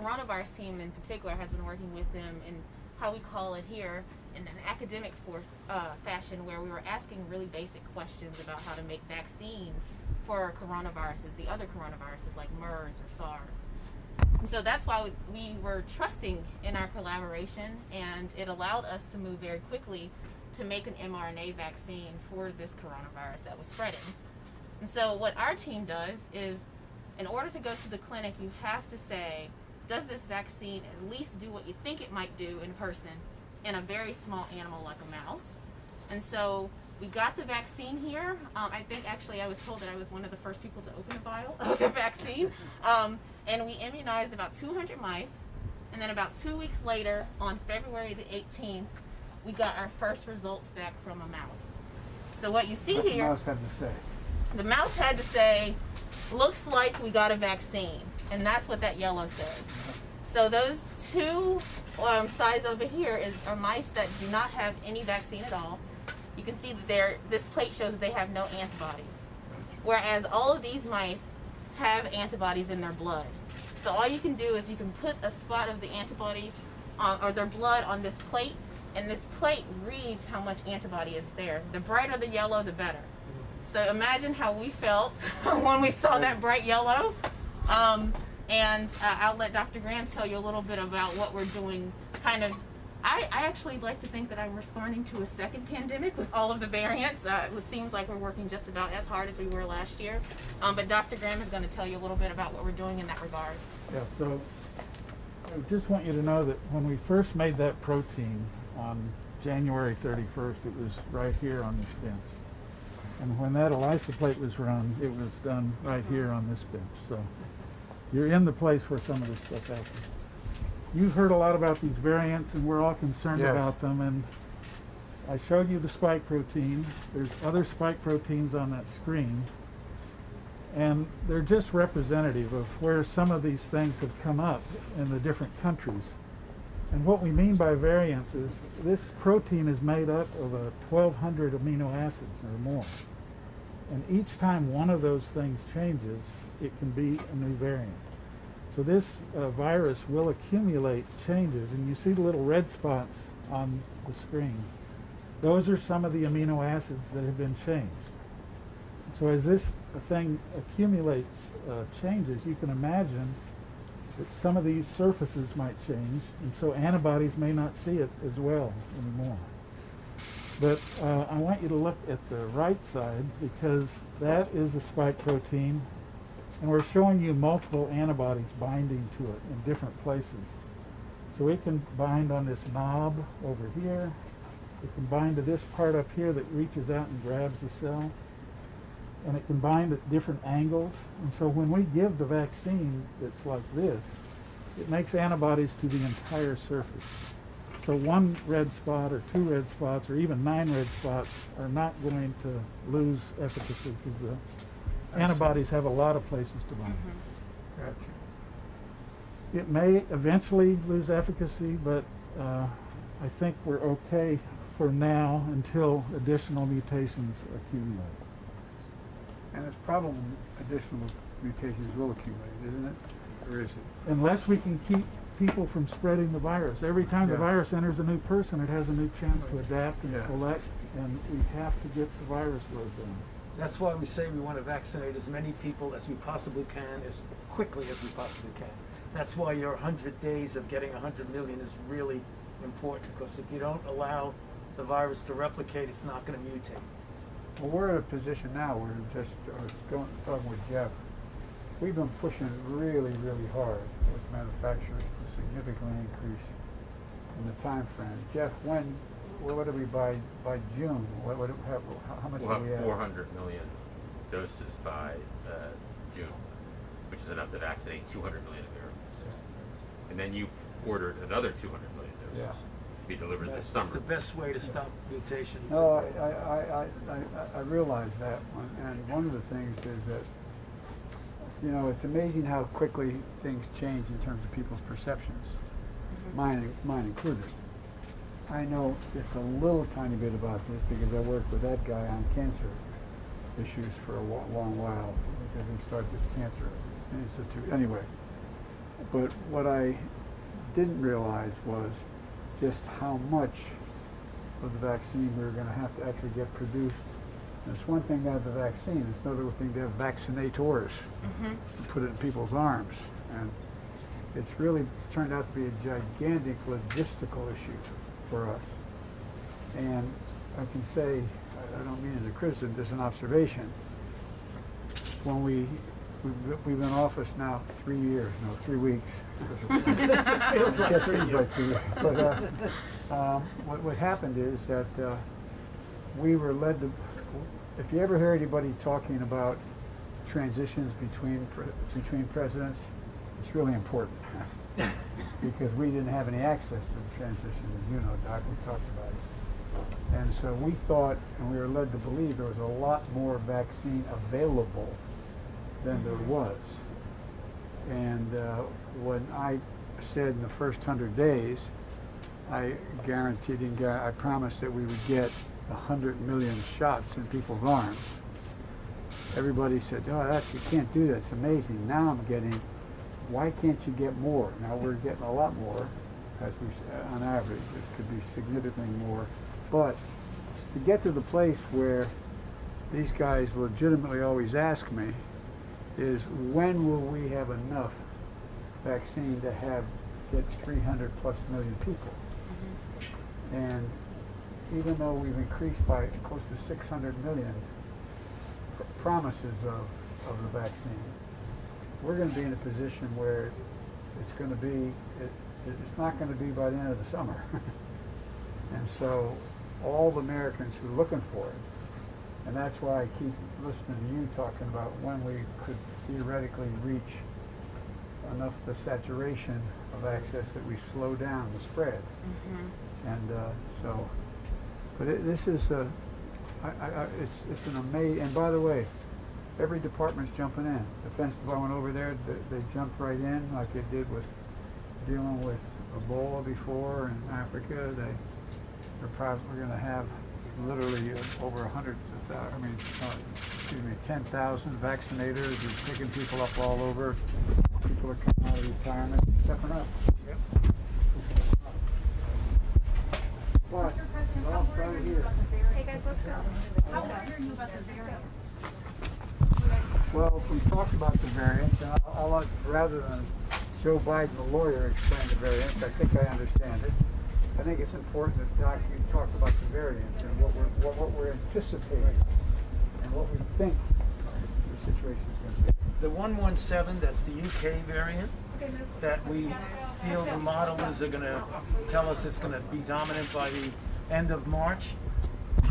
coronavirus team in particular has been working with them in how we call it here in an academic fashion, where we were asking really basic questions about how to make vaccines for coronaviruses, the other coronaviruses like MERS or SARS. And so that's why we were trusting in our collaboration, and it allowed us to move very quickly to make an mRNA vaccine for this coronavirus that was spreading. And so what our team does is, in order to go to the clinic, you have to say, does this vaccine at least do what you think it might do in person in a very small animal like a mouse? And so we got the vaccine here. I think actually I was told that I was one of the first people to open a vial of the vaccine. And we immunized about 200 mice. And then about 2 weeks later, on February the 18th, we got our first results back from a mouse. So what you see here, the mouse had to say. The mouse had to say, looks like we got a vaccine. And that's what that yellow says. So those two sides over here are mice that do not have any vaccine at all. You can see that this plate shows that they have no antibodies. Whereas all of these mice have antibodies in their blood. So all you can do is you can put a spot of the antibody or their blood on this plate, and this plate reads how much antibody is there. The brighter the yellow, the better. So imagine how we felt when we saw that bright yellow. And I'll let Dr. Graham tell you a little bit about what we're doing. I actually like to think that I'm responding to a second pandemic with all of the variants. It seems like we're working just about as hard as we were last year. But Dr. Graham is going to tell you a little bit about what we're doing in that regard. Yeah, so I just want you to know that when we first made that protein on January 31st, it was right here on this bench. And when that ELISA plate was run, it was done right here on this bench. So you're in the place where some of this stuff happens. You've heard a lot about these variants, and we're all concerned about them. And I showed you the spike protein. There's other spike proteins on that screen. And they're just representative of where some of these things have come up in the different countries. And what we mean by variants is this protein is made up of 1,200 amino acids or more. And each time one of those things changes, it can be a new variant. So this virus will accumulate changes, and you see the little red spots on the screen. Those are some of the amino acids that have been changed. So as this thing accumulates changes, you can imagine that some of these surfaces might change, and so antibodies may not see it as well anymore. But I want you to look at the right side, because that is a spike protein, and we're showing you multiple antibodies binding to it in different places. So it can bind on this knob over here. It can bind to this part up here that reaches out and grabs the cell. And it can bind at different angles. And so when we give the vaccine that's like this, it makes antibodies to the entire surface. So one red spot or two red spots or even 9 red spots are not going to lose efficacy, because the antibodies have a lot of places to bind. Mm-hmm. Gotcha. It may eventually lose efficacy, but I think we're okay for now until additional mutations accumulate. And it's probable additional mutations will accumulate, isn't it? Or is it? Unless we can keep people from spreading the virus. Every time the virus enters a new person, it has a new chance to adapt and select, and we have to get the virus load down. That's why we say we want to vaccinate as many people as we possibly can, as quickly as we possibly can. That's why your 100 days of getting 100 million is really important, because if you don't allow the virus to replicate, it's not going to mutate. Well, we're at a position now where I was talking with Jeff. We've been pushing really, really hard with manufacturers to significantly increase in the time frame. Jeff, what do we buy by June? How much we'll do we have 400 million doses by June, which is enough to vaccinate 200 million Americans. And then you ordered another 200 million doses to be delivered this summer. That's the best way to stop mutations. No, I realize that one. And one of the things is that, you know, it's amazing how quickly things change in terms of people's perceptions, mine included. I know just a little tiny bit about this because I worked with that guy on cancer issues for a long while, because he started this cancer institute. Anyway, But what I didn't realize was just how much of the vaccine we were going to have to actually get produced. And it's one thing to have the vaccine, it's another thing to have vaccinators to put it in people's arms. And it's really turned out to be a gigantic logistical issue for us. And I can say, I don't mean as a criticism, just an observation. When we've been in office now 3 years, no, 3 weeks. It just feels like 3 years. Like 3 years. But what happened is that we were led to, if you ever hear anybody talking about transitions between presidents, it's really important. Because we didn't have any access to the transition, as you know, Doc, we talked about it. And so we thought, and we were led to believe, there was a lot more vaccine available than there was. And when I said in the first 100 days, I guaranteed and I promised that we would get 100 million shots in people's arms. Everybody said, oh, you can't do that, it's amazing. Now I'm getting, why can't you get more? Now we're getting a lot more, as we on average. It could be significantly more. But to get to the place where these guys legitimately always ask me is, when will we have enough vaccine to get 300 plus million people? And even though we've increased by close to 600 million promises of the vaccine, we're going to be in a position where it's going to be, it's not going to be by the end of the summer. And so all the Americans who are looking for it, and that's why I keep listening to you talking about when we could theoretically reach enough the saturation of access that we slow down the spread. And so, but this is it's an amazing. And by the way, every department's jumping in. Defense Department over there, they jumped right in like they did with dealing with Ebola before in Africa. They're probably going to have literally over 10,000 vaccinators and picking people up all over. People are coming out of retirement, stepping up. Yep. But it all started here. Hey guys, let's go. How worried are you about the variant? Well, if we talk about the variants, and I'll rather than Joe Biden, the lawyer, explain the variants, I think I understand it. I think it's important that Doc, you talk about the variants and what we're anticipating and what we think the situation is going to be. The 117, that's the UK variant, that we feel the modelers are going to tell us it's going to be dominant by the end of March.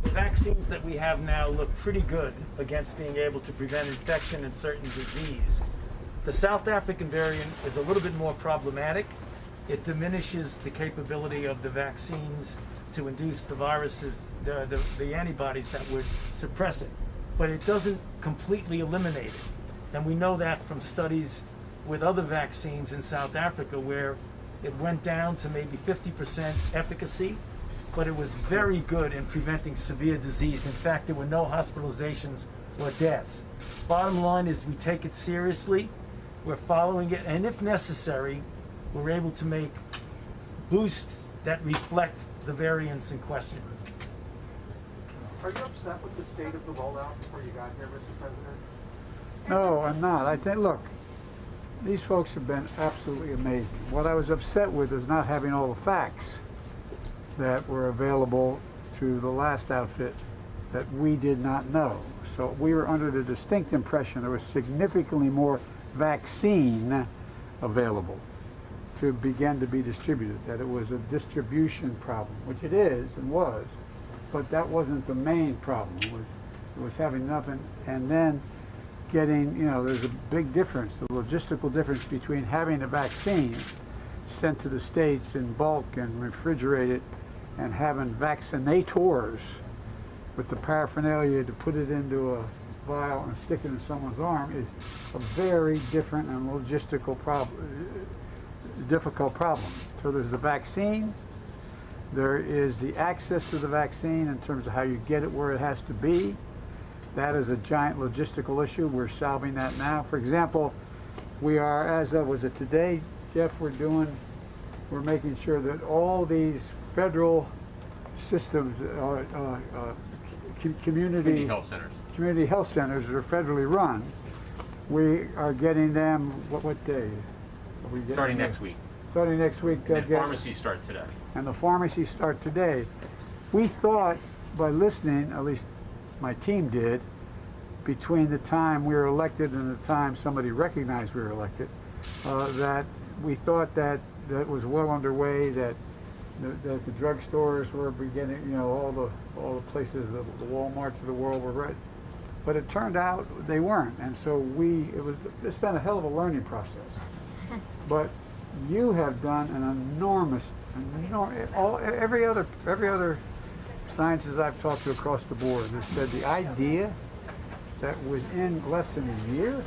The vaccines that we have now look pretty good against being able to prevent infection and certain disease. The South African variant is a little bit more problematic. It diminishes the capability of the vaccines to induce the viruses, the antibodies that would suppress it. But it doesn't completely eliminate it. And we know that from studies with other vaccines in South Africa where it went down to maybe 50% efficacy, but it was very good in preventing severe disease. In fact, there were no hospitalizations or deaths. Bottom line is we take it seriously, we're following it, and if necessary, we're able to make boosts that reflect the variants in question. Are you upset with the state of the rollout before you got here, Mr. President? No, I'm not. I think, look, these folks have been absolutely amazing. What I was upset with is not having all the facts that were available to the last outfit that we did not know. So we were under the distinct impression there was significantly more vaccine available to begin to be distributed, that it was a distribution problem, which it is and was, but that wasn't the main problem. It was having enough, and then getting, there's a big difference, the logistical difference between having a vaccine sent to the States in bulk and refrigerated and having vaccinators with the paraphernalia to put it into a vial and stick it in someone's arm is a very different and logistical problem, difficult problem. So there's the vaccine, there is the access to the vaccine in terms of how you get it where it has to be. That is a giant logistical issue. We're solving that now. For example, we are, as of, was it today, Jeff, we're making sure that all these federal systems, community health centers. Community health centers that are federally run, we are getting them. What day? Are we getting Starting them? next week. Starting next week. And pharmacies start today. And the pharmacies start today. We thought, by listening, at least my team did, between the time we were elected and the time somebody recognized we were elected, that we thought that was well underway, that the drugstores were beginning, you know, all the places, the Walmarts of the world were ready. But it turned out they weren't, and so it's been a hell of a learning process. But you have done an enormous, every other scientist I've talked to across the board has said the idea that within less than a year